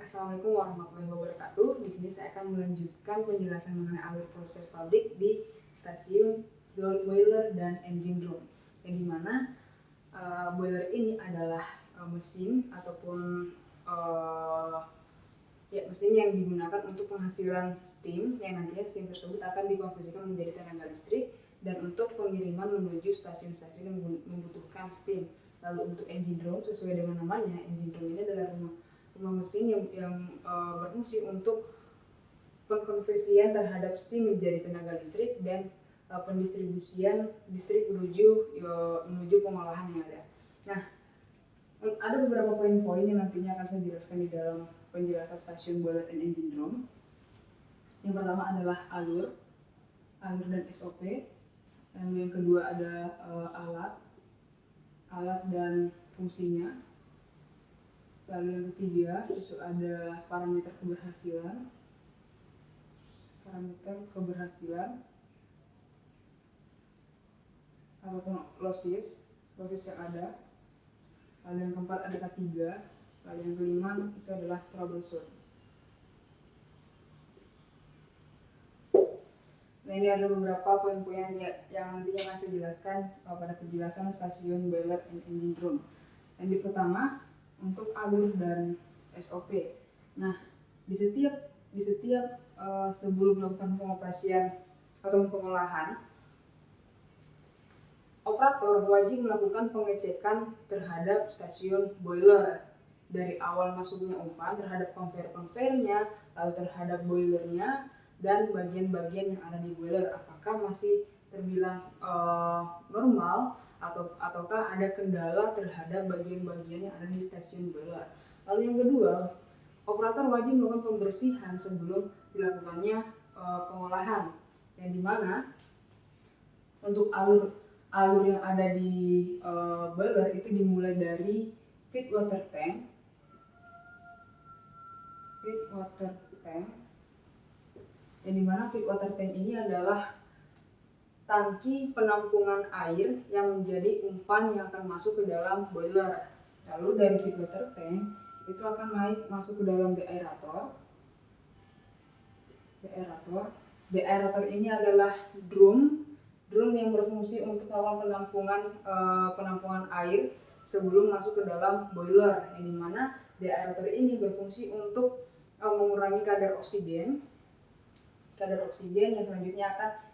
Assalamualaikum warahmatullahi wabarakatuh. Di sini saya akan melanjutkan penjelasan mengenai alur proses pabrik di stasiun boiler dan engine room. Yang dimana boiler ini adalah mesin ataupun mesin yang digunakan untuk penghasilan steam, yang nantinya steam tersebut akan dikonversikan menjadi tenaga listrik dan untuk pengiriman menuju stasiun-stasiun yang membutuhkan steam. Lalu untuk engine room, sesuai dengan namanya, engine room ini adalah rumah mesin yang berfungsi untuk pengkonversian terhadap steam menjadi tenaga listrik dan pendistribusian listrik menuju pengolahan yang ada. Nah, ada beberapa poin-poin yang nantinya akan saya jelaskan di dalam penjelasan stasiun boiler and engine room. Yang pertama adalah alur dan SOP. Lalu yang kedua ada alat dan fungsinya. Lalu yang ketiga itu ada parameter keberhasilan ataupun losses yang ada. Lalu yang keempat ada K3. Lalu yang kelima itu adalah troubleshoot. Nah, ini ada beberapa poin-poin yang nantinya akan saya jelaskan pada penjelasan stasiun boiler and engine room. Yang pertama untuk alur dan SOP. Nah, di setiap sebelum melakukan pengoperasian atau pengolahan, operator wajib melakukan pengecekan terhadap stasiun boiler dari awal masuknya umpan terhadap konveyor-konveyornya, lalu terhadap boilernya dan bagian-bagian yang ada di boiler, apakah masih terbilang normal ataukah ada kendala terhadap bagian-bagian yang ada di stasiun boiler. Lalu yang kedua, operator wajib melakukan pembersihan sebelum dilakukannya pengolahan, yang dimana untuk alur yang ada di boiler itu dimulai dari feed water tank, yang dimana feed water tank ini adalah tangki penampungan air yang menjadi umpan yang akan masuk ke dalam boiler. Lalu dari feed water tank itu akan masuk ke dalam deaerator. Deaerator ini adalah drum yang berfungsi untuk melakukan penampungan air sebelum masuk ke dalam boiler, yang dimana deaerator ini berfungsi untuk mengurangi kadar oksigen yang selanjutnya akan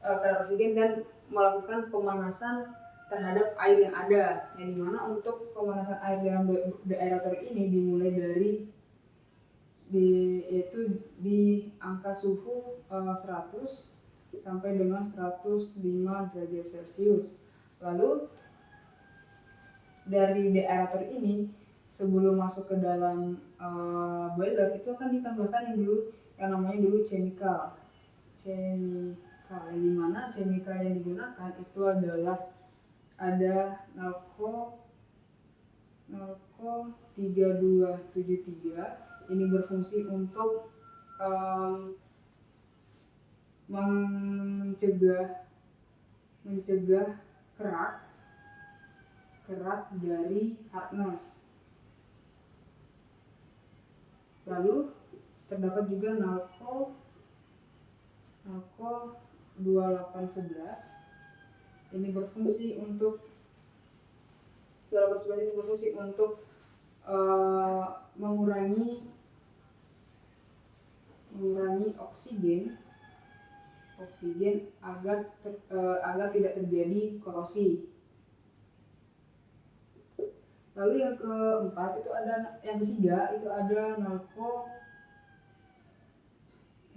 kadar oksigen dan melakukan pemanasan terhadap air yang ada, yang dimana untuk pemanasan air dalam deaerator ini dimulai dari di angka suhu 100 sampai dengan 105 derajat Celcius. Lalu dari deaerator ini sebelum masuk ke dalam boiler itu akan ditambahkan yang namanya chemical, yang dimana chemical yang digunakan itu adalah ada Nalco 3273. Ini berfungsi untuk mencegah kerak dari harness. Lalu terdapat juga Nalco 2811. Ini berfungsi untuk mengurangi oksigen agar tidak terjadi korosi. Lalu yang ketiga itu ada Nalco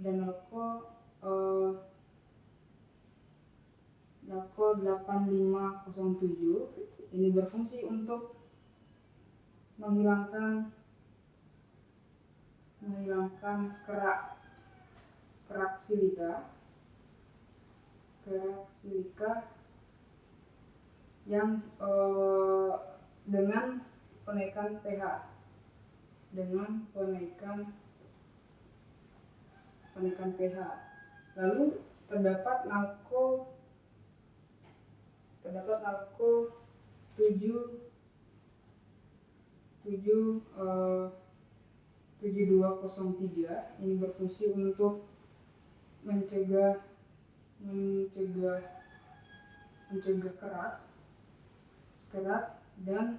8507. Ini berfungsi untuk menghilangkan kerak silika yang dengan penaikan pH. Lalu terdapat Nalco 7 Q203 ini berfungsi untuk mencegah kerak dan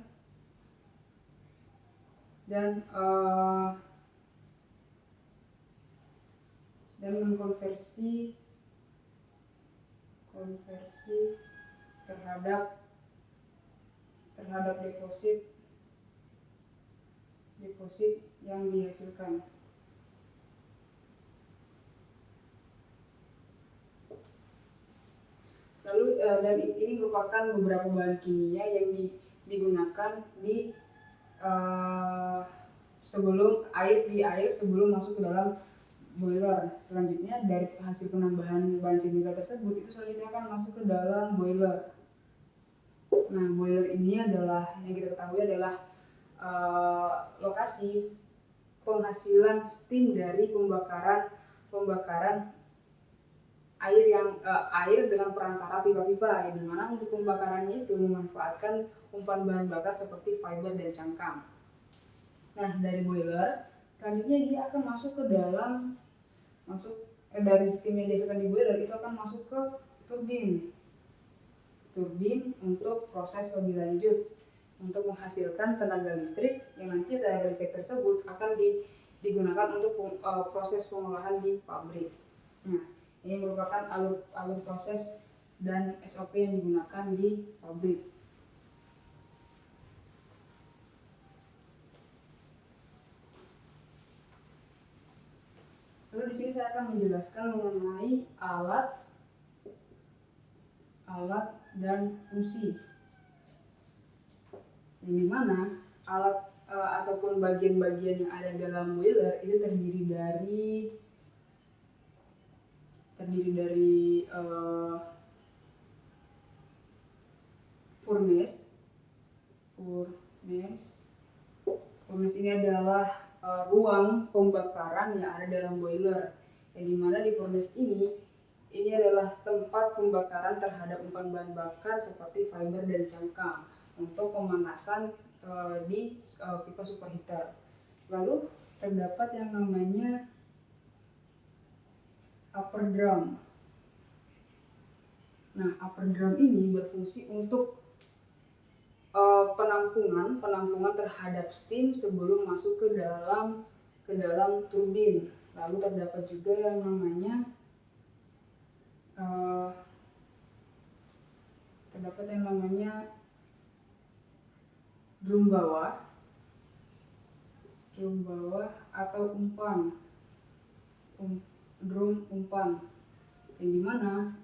mengkonversi terhadap deposit yang dihasilkan. Lalu dan ini merupakan beberapa bahan kimia yang digunakan di air sebelum masuk ke dalam boiler. Selanjutnya dari hasil penambahan bahan kimia tersebut itu selanjutnya akan masuk ke dalam boiler. Nah, boiler ini adalah yang kita ketahui adalah lokasi penghasilan steam dari pembakaran air dengan perantara pipa-pipa, di mana untuk pembakarannya itu memanfaatkan umpan bahan bakar seperti fiber dan cangkang. Nah, dari boiler selanjutnya dia akan masuk ke dalam dari steam yang dihasilkan di boiler itu akan masuk ke turbin untuk proses lebih lanjut untuk menghasilkan tenaga listrik, yang nanti tenaga listrik tersebut akan digunakan untuk proses pengolahan di pabrik. Nah, ini merupakan alur proses dan SOP yang digunakan di pabrik. Lalu di sini saya akan menjelaskan mengenai alat dan fungsi. Yang dimana alat ataupun bagian-bagian yang ada dalam boiler itu terdiri dari furnace. Furnace ini adalah ruang pembakaran yang ada dalam boiler, yang dimana di furnace ini adalah tempat pembakaran terhadap umpan bahan bakar seperti fiber dan cangkang untuk pemanasan di pipa superheater. Lalu terdapat yang namanya upper drum. Nah, upper drum ini berfungsi untuk penampungan terhadap steam sebelum masuk ke dalam turbin. Lalu terdapat juga yang namanya drum bawah atau drum umpan, yang dimana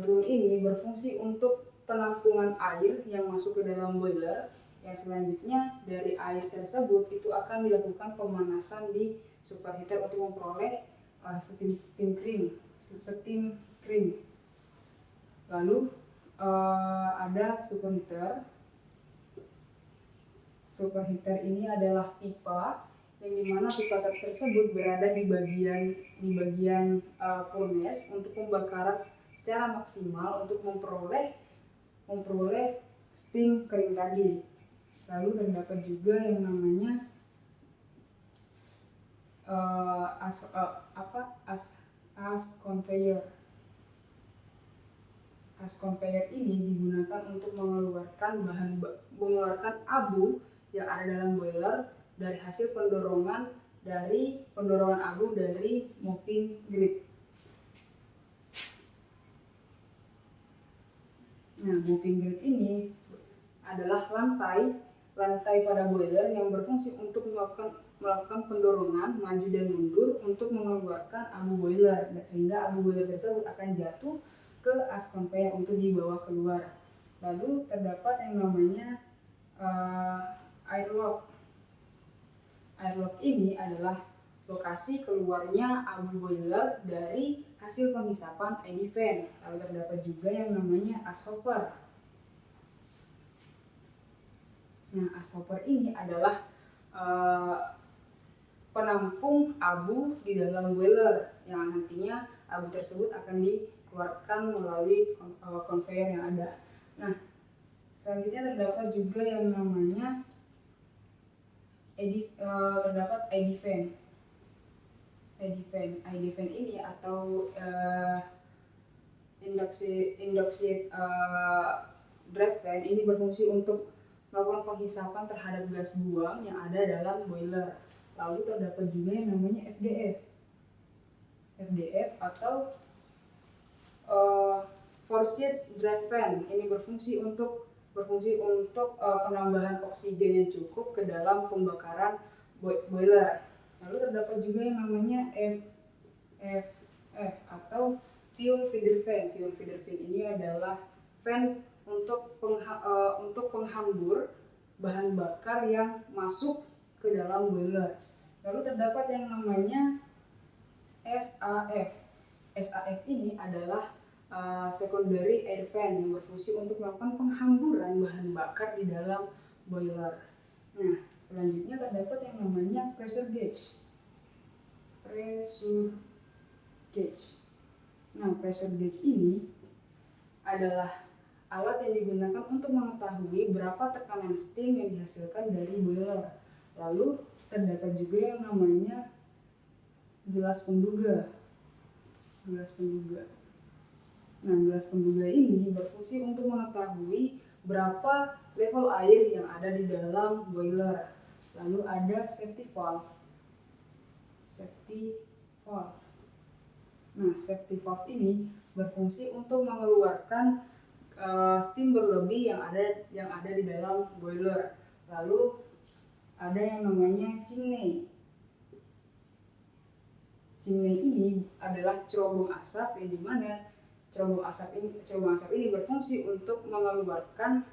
drum ini berfungsi untuk penampungan air yang masuk ke dalam boiler, yang selanjutnya dari air tersebut itu akan dilakukan pemanasan di superheater untuk memperoleh steam cream. Lalu ada superheater. Superheater ini adalah pipa, yang dimana pipa tersebut berada di bagian furnace untuk pembakaran secara maksimal untuk memperoleh steam kering tadi. Lalu terdapat juga yang namanya as conveyor. As conveyor ini digunakan untuk mengeluarkan abu yang ada dalam boiler dari hasil pendorongan abu dari moving grid. Nah, moving grid ini adalah lantai pada boiler yang berfungsi untuk melakukan pendorongan maju dan mundur untuk mengeluarkan abu boiler, sehingga abu boiler tersebut akan jatuh ke as conveyor untuk dibawa keluar. Lalu terdapat yang namanya airlock. Airlock ini adalah lokasi keluarnya abu boiler dari hasil penghisapan eddy fan. Lalu terdapat juga yang namanya as hopper. Nah, as hopper ini adalah penampung abu di dalam boiler, yang nantinya abu tersebut akan dikeluarkan melalui conveyor yang ada. Nah, selanjutnya terdapat juga yang namanya terdapat ID fan. ID fan ini atau indoxed draft fan ini berfungsi untuk melakukan penghisapan terhadap gas buang yang ada dalam boiler. Lalu terdapat juga yang namanya FDF atau forced draft fan. Ini berfungsi untuk penambahan oksigen yang cukup ke dalam pembakaran boiler. Lalu terdapat juga yang namanya FFF atau fuel feeder fan. Fuel feeder fan ini adalah fan untuk penghambur bahan bakar yang masuk ke dalam boiler. Lalu terdapat yang namanya SAF. SAF ini adalah secondary air fan yang berfungsi untuk melakukan penghamburan bahan bakar di dalam boiler. Nah, selanjutnya terdapat yang namanya pressure gauge. Nah, pressure gauge ini adalah alat yang digunakan untuk mengetahui berapa tekanan steam yang dihasilkan dari boiler. Lalu terdapat juga yang namanya gelas penduga. Nah, gelas penduga ini berfungsi untuk mengetahui berapa level air yang ada di dalam boiler. Lalu ada safety valve. Nah, safety valve ini berfungsi untuk mengeluarkan steam berlebih yang ada di dalam boiler. Lalu ada yang namanya chimney. Chimney ini adalah cerobong asap yang dimana cerobong asap ini berfungsi untuk mengeluarkan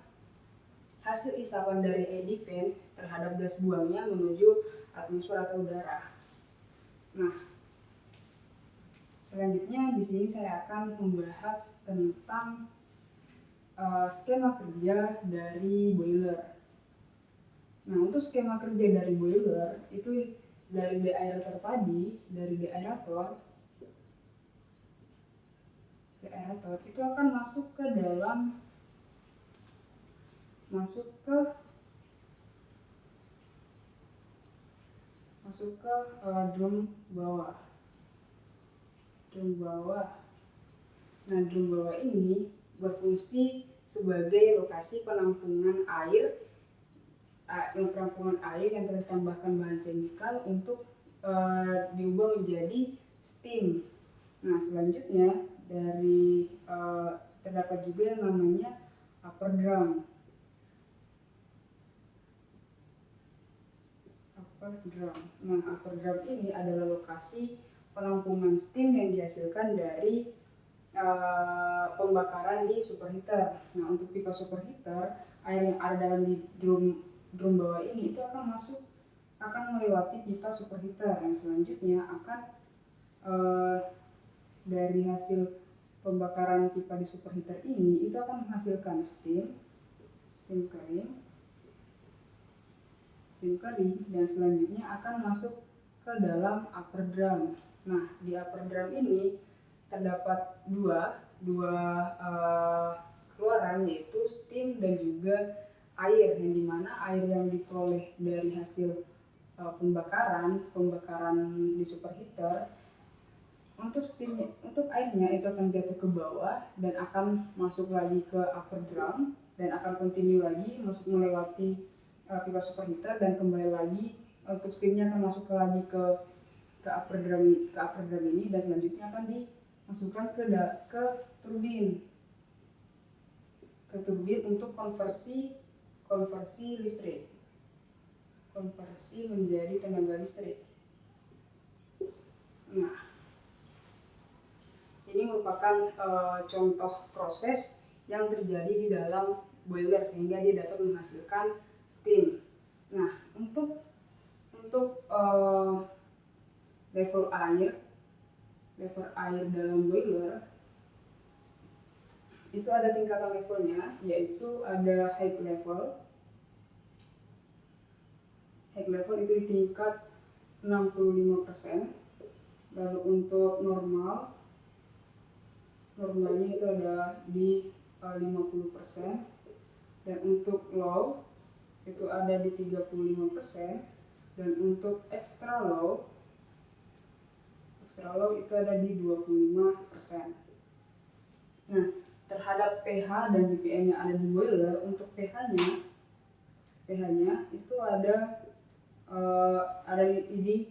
hasil isapan dari ID fan terhadap gas buangnya menuju atmosfer atau udara. Nah, selanjutnya di sini saya akan membahas tentang skema kerja dari boiler. Nah, untuk skema kerja dari boiler itu dari deaerator tadi, dari deaerator itu akan masuk ke drum bawah. Nah, drum bawah ini berfungsi sebagai lokasi penampungan air yang telah ditambahkan bahan chemical untuk diubah menjadi steam. Nah, selanjutnya terdapat juga yang namanya upper drum. Nah, upper drum ini adalah lokasi penampungan steam yang dihasilkan dari pembakaran di superheater. Nah, untuk pipa superheater, air yang ada dalam di drum bawah ini itu akan melewati pipa superheater yang selanjutnya akan dari hasil pembakaran pipa di superheater ini itu akan menghasilkan steam kering dan selanjutnya akan masuk ke dalam upper drum. Nah, di upper drum ini terdapat dua keluaran, yaitu steam dan juga air, yang dimana air yang diperoleh dari hasil pembakaran di superheater untuk airnya itu akan jatuh ke bawah dan akan masuk lagi ke upper drum dan akan continue lagi melewati pipa superheater dan kembali lagi untuk steamnya akan masuk lagi ke upper drum ini dan selanjutnya akan dimasukkan ke turbin untuk konversi menjadi tenaga listrik. Nah, ini merupakan contoh proses yang terjadi di dalam boiler sehingga dia dapat menghasilkan steam. Nah, untuk level air dalam boiler itu ada tingkatan levelnya, yaitu ada high level itu di tingkat 65%. Lalu untuk normalnya itu ada di 50%, dan untuk low itu ada di 35%, Dan untuk extra low itu ada di 25%. Nah, terhadap pH dan ppm yang ada di boiler, untuk pH-nya itu ada di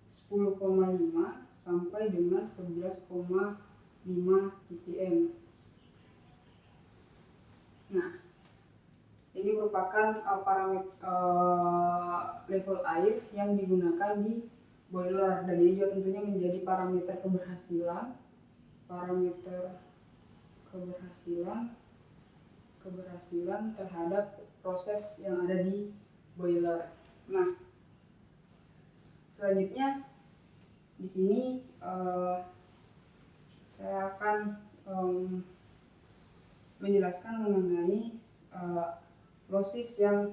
10,5 sampai dengan 11,5 ppm. Nah, ini merupakan parameter level air yang digunakan di boiler, dan ini juga tentunya menjadi parameter keberhasilan terhadap proses yang ada di boiler. Nah, selanjutnya di sini saya akan menjelaskan mengenai proses yang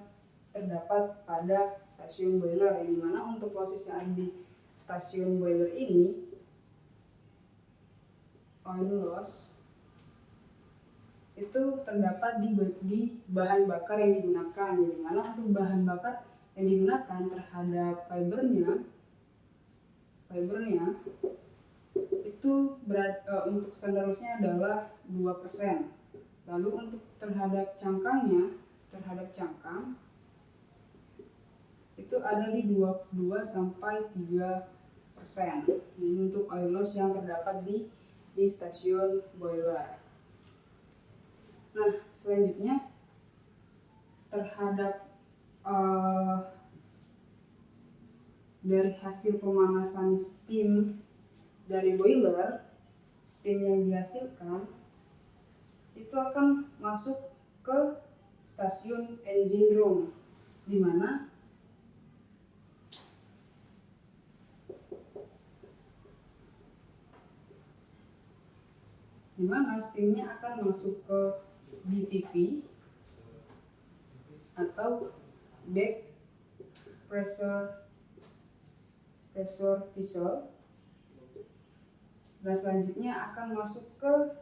terdapat pada stasiun boiler, di mana untuk proses yang ada di stasiun boiler ini, oil loss itu terdapat di bahan bakar yang digunakan, di mana untuk bahan bakar yang digunakan terhadap fibernya itu untuk standar lossnya adalah 2%. Lalu untuk terhadap cangkang itu ada di 22 sampai 3%. Ini untuk oil loss yang terdapat di stasiun boiler. Nah, selanjutnya terhadap dari hasil pemanasan steam dari boiler, steam yang dihasilkan itu akan masuk ke stasiun engine room, di mana steamnya akan masuk ke BPV atau back pressure vessel, dan selanjutnya akan masuk ke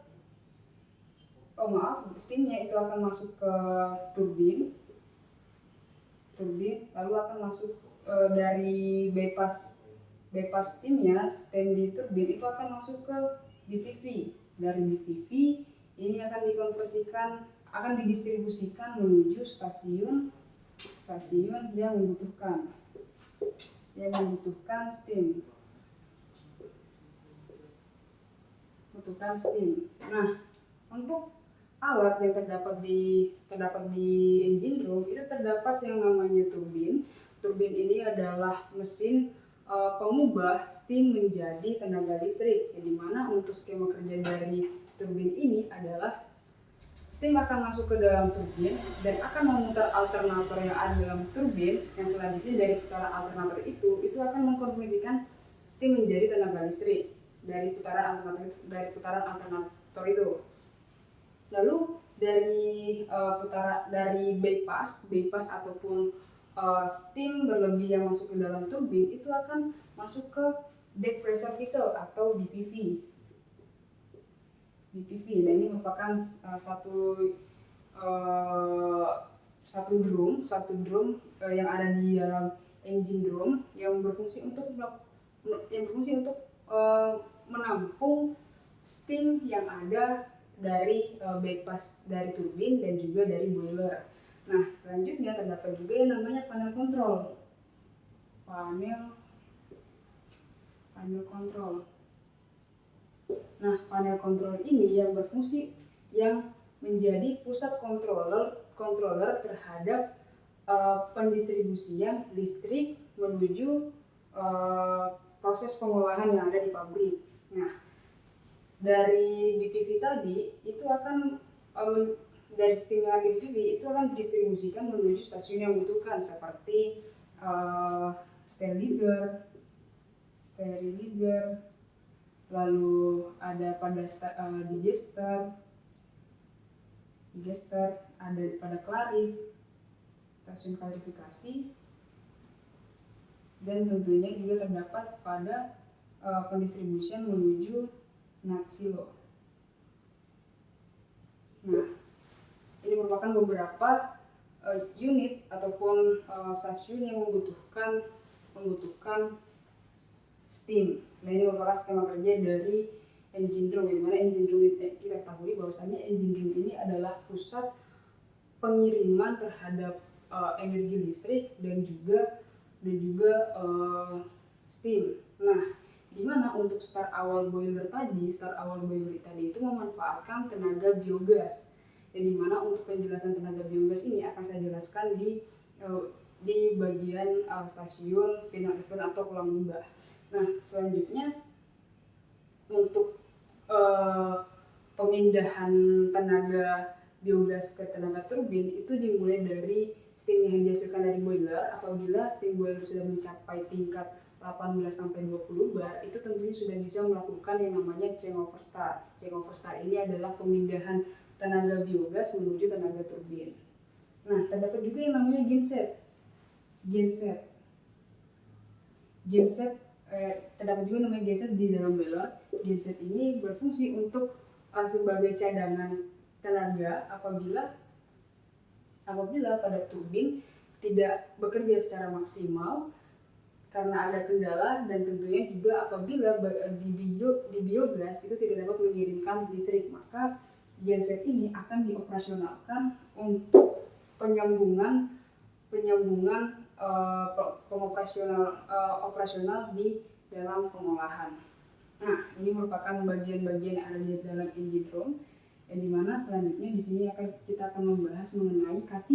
steamnya itu akan masuk ke turbin, lalu akan masuk dari bypass steamnya, steam di turbin itu akan masuk ke BPV. Dari BPV ini akan didistribusikan menuju stasiun yang membutuhkan steam. Nah, untuk alat yang terdapat di engine room itu terdapat yang namanya turbin. Turbin ini adalah mesin pengubah steam menjadi tenaga listrik, di mana untuk skema kerja dari turbin ini adalah steam akan masuk ke dalam turbin dan akan memutar alternator yang ada dalam turbin, yang selanjutnya dari putaran alternator itu akan mengkonversikan steam menjadi tenaga listrik dari putaran alternator itu. Lalu dari bypass ataupun steam berlebih yang masuk ke dalam turbin itu akan masuk ke back pressure vessel atau BPV. Nah, ini merupakan satu drum yang ada di dalam engine room yang berfungsi untuk menampung steam yang ada dari bypass dari turbin dan juga dari boiler. Nah, selanjutnya terdapat juga yang namanya panel control. Nah, panel control ini yang menjadi pusat controller terhadap pendistribusian listrik menuju proses pengolahan yang ada di pabrik. Nah, dari BPV tadi itu akan dari steam yang BPV itu akan didistribusikan menuju stasiun yang membutuhkan, seperti sterilizer, lalu ada pada digester, ada pada stasiun klarifikasi, dan tentunya juga terdapat pada pendistribusian menuju nut silo. Nah, ini merupakan beberapa unit ataupun stasiun yang membutuhkan membutuhkan steam. Nah, ini merupakan skema kerja dari engine room, yang mana engine room kita ketahui bahwasannya engine room ini adalah pusat pengiriman terhadap energi listrik dan juga steam. Nah, di mana untuk start awal boiler tadi itu memanfaatkan tenaga biogas. Yang dimana untuk penjelasan tenaga biogas ini akan saya jelaskan di bagian stasiun final event atau kolam limbah. Nah, selanjutnya untuk pemindahan tenaga biogas ke tenaga turbin itu dimulai dari steam yang dihasilkan dari boiler. Apabila steam boiler sudah mencapai tingkat 18-20 bar, itu tentunya sudah bisa melakukan yang namanya changeover start. Changeover start ini adalah pemindahan tenaga biogas menuju tenaga turbin. Nah, terdapat juga yang namanya genset. Terdapat juga namanya genset di dalam boiler. Genset ini berfungsi untuk sebagai cadangan tenaga apabila pada turbin tidak bekerja secara maksimal karena ada kendala, dan tentunya juga apabila di biogas itu tidak dapat mengirimkan listrik, maka genset ini akan dioperasionalkan untuk penyambungan operasional di dalam pengolahan. Nah, ini merupakan bagian-bagian yang ada di dalam engine room, yang dimana selanjutnya di sini kita akan membahas mengenai K3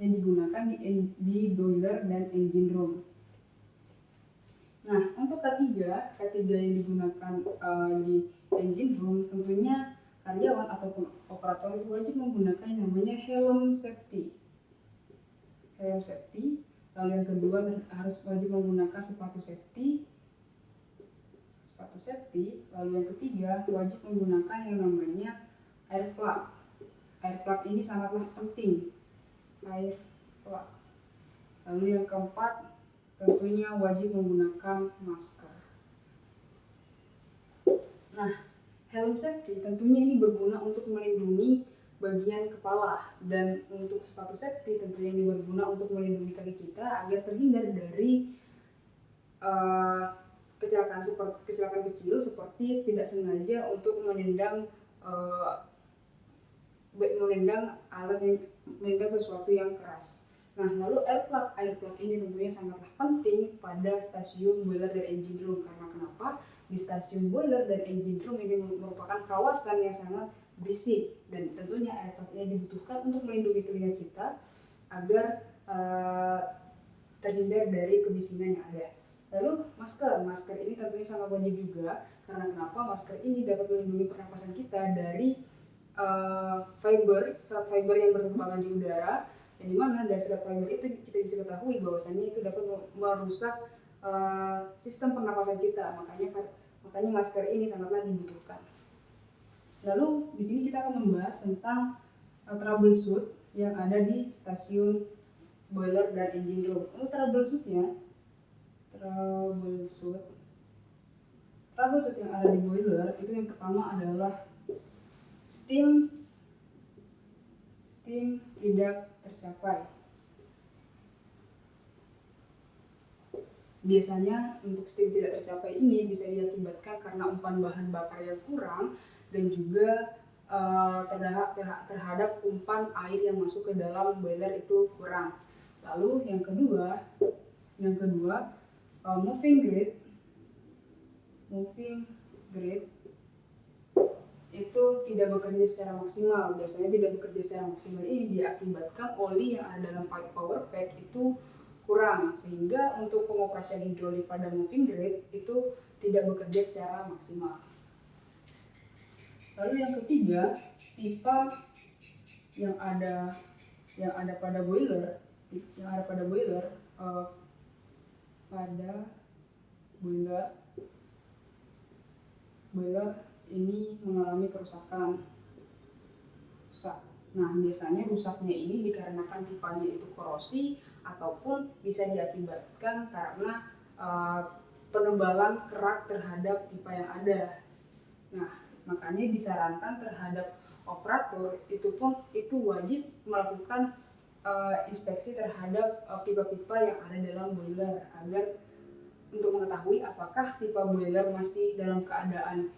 yang digunakan di boiler dan engine room. Nah, untuk K3 yang digunakan di engine room, tentunya karyawan ataupun operator itu wajib menggunakan yang namanya helm safety. Lalu yang kedua harus wajib menggunakan sepatu safety. Lalu yang ketiga wajib menggunakan yang namanya air plug. Air plug ini sangatlah penting. Air plug. Lalu yang keempat tentunya wajib menggunakan masker. Nah, helm safety tentunya ini berguna untuk melindungi bagian kepala, dan untuk sepatu safety tentunya ini berguna untuk melindungi kaki kita agar terhindar dari kecelakaan kecil seperti tidak sengaja untuk menendang sesuatu yang keras. Nah, lalu air plug ini tentunya sangatlah penting pada stasiun boiler dan engine room. Karena kenapa? Di stasiun boiler dan engine room ini merupakan kawasan yang sangat berisik, dan tentunya air plug ini dibutuhkan untuk melindungi telinga kita agar terhindar dari kebisingan yang ada. Lalu masker ini tentunya sangat wajib juga. Karena kenapa? Masker ini dapat melindungi pernapasan kita dari serat fiber yang berterbangan di udara, yang dimana dari serat fiber itu kita bisa ketahui bahwasannya itu dapat merusak sistem pernapasan kita. Makanya masker ini sangatlah dibutuhkan. Lalu di sini kita akan membahas tentang troubleshoot yang ada di stasiun boiler dan engine room. Untuk troubleshoot yang ada di boiler itu yang pertama adalah steam tidak tercapai. Biasanya untuk steam tidak tercapai ini bisa diakibatkan karena umpan bahan bakar yang kurang dan juga terhadap umpan air yang masuk ke dalam boiler itu kurang. Lalu yang kedua moving grade itu tidak bekerja secara maksimal. Biasanya tidak bekerja secara maksimal ini diakibatkan oli yang ada dalam power pack itu kurang, sehingga untuk pengoperasian hidrolik pada moving grade itu tidak bekerja secara maksimal. Lalu yang ketiga, pipa yang ada pada boiler ini mengalami kerusakan. Nah, biasanya rusaknya ini dikarenakan pipanya itu korosi ataupun bisa diakibatkan karena penebalan kerak terhadap pipa yang ada. Nah, makanya disarankan terhadap operator itu wajib melakukan inspeksi terhadap pipa-pipa yang ada dalam boiler agar untuk mengetahui apakah pipa boiler masih dalam keadaan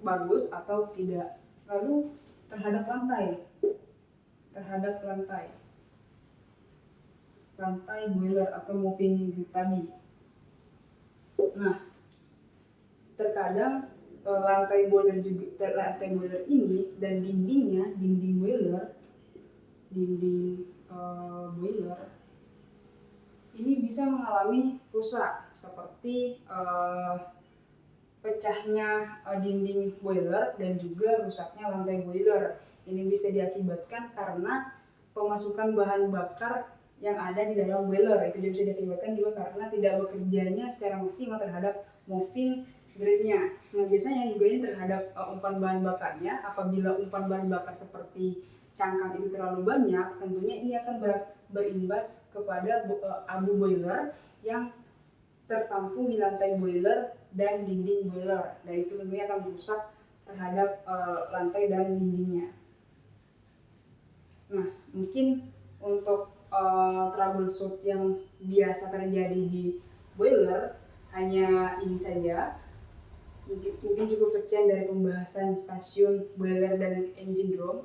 bagus atau tidak. Lalu terhadap lantai boiler atau moving grid tadi. Nah, terkadang lantai boiler ini dan dinding boiler ini bisa mengalami rusak seperti pecahnya dinding boiler dan juga rusaknya lantai boiler. Ini bisa diakibatkan karena pemasukan bahan bakar yang ada di dalam boiler. Itu bisa diakibatkan juga karena tidak bekerjanya secara maksimal terhadap moving gridnya. Nah, biasanya juga ini terhadap umpan bahan bakarnya. Apabila umpan bahan bakar seperti cangkang itu terlalu banyak, tentunya ini akan berimbas kepada abu boiler yang tertampung di lantai boiler dan dinding boiler. Dan itu tentunya akan merusak terhadap lantai dan dindingnya. Nah, mungkin untuk troubleshoot yang biasa terjadi di boiler hanya ini saja. Mungkin cukup sekian dari pembahasan stasiun boiler dan engine room.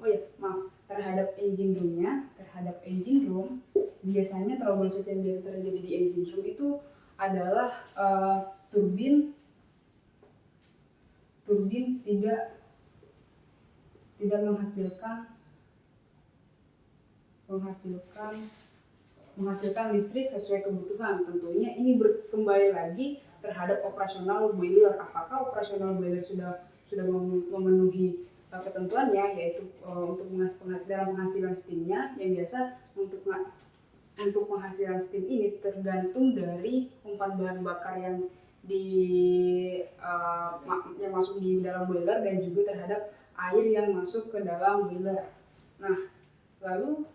Terhadap engine room biasanya troubleshoot yang biasa terjadi di engine room itu adalah turbin tidak menghasilkan listrik sesuai kebutuhan. Tentunya ini kembali lagi terhadap operasional boiler. Apakah operasional boiler sudah memenuhi ketentuannya, yaitu untuk dalam penghasilan steamnya, yang biasa untuk penghasilan steam ini tergantung dari umpan bahan bakar yang masuk di dalam boiler dan juga terhadap air yang masuk ke dalam boiler. Nah, lalu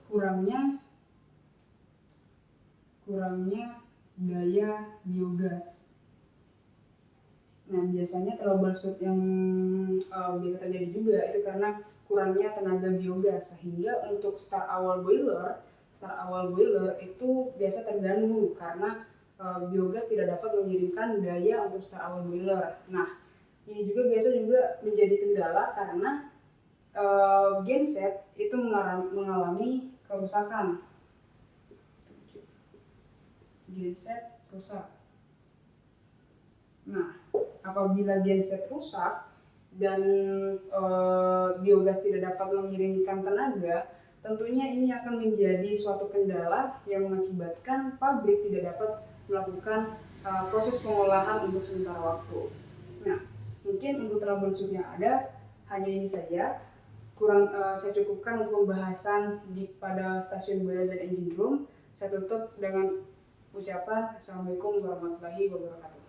kurangnya daya biogas. Nah, biasanya troubleshoot yang bisa terjadi juga itu karena kurangnya tenaga biogas, sehingga untuk start awal boiler itu biasa terganggu karena biogas tidak dapat mengirimkan daya untuk start awal boiler. Nah, ini juga biasa menjadi kendala karena genset itu mengalami kerusakan. Genset rusak. Nah, apabila genset rusak dan biogas tidak dapat mengirimkan tenaga, tentunya ini akan menjadi suatu kendala yang mengakibatkan pabrik tidak dapat melakukan proses pengolahan untuk sementara waktu. Nah, mungkin untuk troubleshoot yang ada hanya ini saja. Saya cukupkan untuk pembahasan pada stasiun boiler dan engine room. Saya tutup dengan ucapan Assalamualaikum warahmatullahi wabarakatuh.